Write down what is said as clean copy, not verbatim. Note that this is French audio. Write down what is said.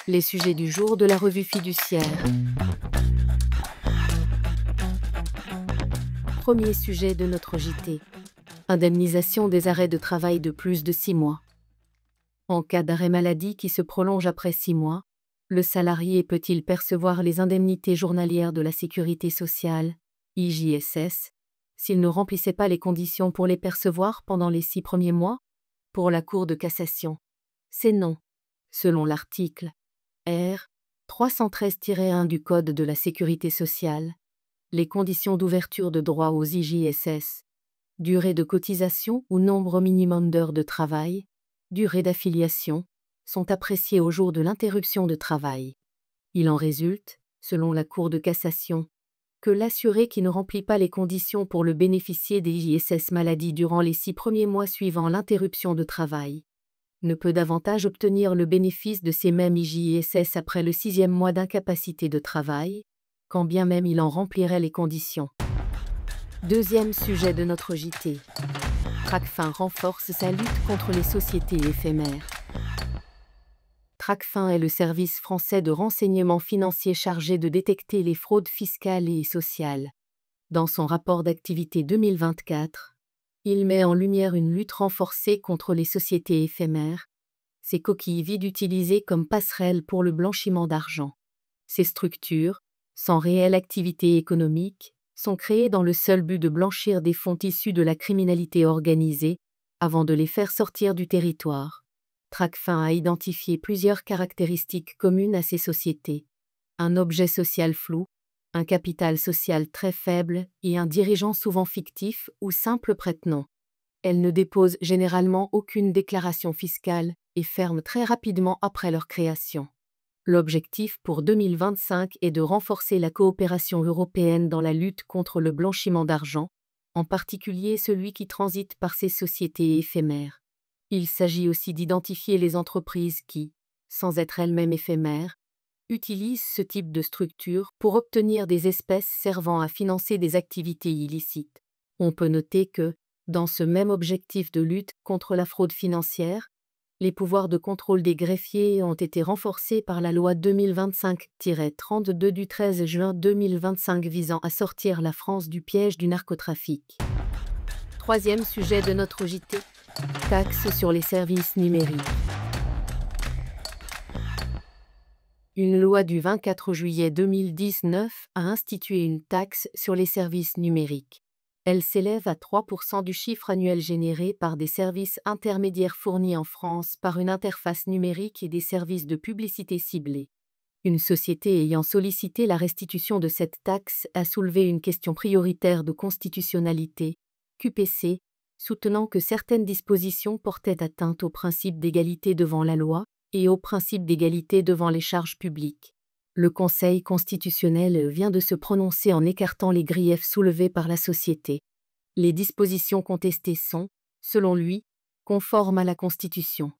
Les sujets du jour de la revue fiduciaire. Premier sujet de notre JT. Indemnisation des arrêts de travail de plus de 6 mois. En cas d'arrêt maladie qui se prolonge après 6 mois, le salarié peut-il percevoir les indemnités journalières de la sécurité sociale, IJSS, s'il ne remplissait pas les conditions pour les percevoir pendant les 6 premiers mois? Pour la Cour de cassation, c'est non. Selon l'article R. 313-1 du Code de la sécurité sociale, les conditions d'ouverture de droit aux IJSS, durée de cotisation ou nombre minimum d'heures de travail, durée d'affiliation, sont appréciées au jour de l'interruption de travail. Il en résulte, selon la Cour de cassation, que l'assuré qui ne remplit pas les conditions pour le bénéficier des IJSS maladie durant les 6 premiers mois suivant l'interruption de travail ne peut davantage obtenir le bénéfice de ces mêmes IJSS après le 6e mois d'incapacité de travail, quand bien même il en remplirait les conditions. Deuxième sujet de notre JT. Tracfin renforce sa lutte contre les sociétés éphémères. Tracfin est le service français de renseignement financier chargé de détecter les fraudes fiscales et sociales. Dans son rapport d'activité 2024, il met en lumière une lutte renforcée contre les sociétés éphémères, ces coquilles vides utilisées comme passerelles pour le blanchiment d'argent. Ces structures, sans réelle activité économique, sont créées dans le seul but de blanchir des fonds issus de la criminalité organisée, avant de les faire sortir du territoire. Tracfin a identifié plusieurs caractéristiques communes à ces sociétés. Un objet social flou, un capital social très faible et un dirigeant souvent fictif ou simple prête-nom. Elles ne déposent généralement aucune déclaration fiscale et ferment très rapidement après leur création. L'objectif pour 2025 est de renforcer la coopération européenne dans la lutte contre le blanchiment d'argent, en particulier celui qui transite par ces sociétés éphémères. Il s'agit aussi d'identifier les entreprises qui, sans être elles-mêmes éphémères, utilisent ce type de structure pour obtenir des espèces servant à financer des activités illicites. On peut noter que, dans ce même objectif de lutte contre la fraude financière, les pouvoirs de contrôle des greffiers ont été renforcés par la loi 2025-32 du 13 juin 2025 visant à sortir la France du piège du narcotrafic. Troisième sujet de notre JT. Taxe sur les services numériques. Une loi du 24 juillet 2019 a institué une taxe sur les services numériques. Elle s'élève à 3% du chiffre annuel généré par des services intermédiaires fournis en France par une interface numérique et des services de publicité ciblés. Une société ayant sollicité la restitution de cette taxe a soulevé une question prioritaire de constitutionnalité, QPC, soutenant que certaines dispositions portaient atteinte au principe d'égalité devant la loi et au principe d'égalité devant les charges publiques. Le Conseil constitutionnel vient de se prononcer en écartant les griefs soulevés par la société. Les dispositions contestées sont, selon lui, conformes à la Constitution.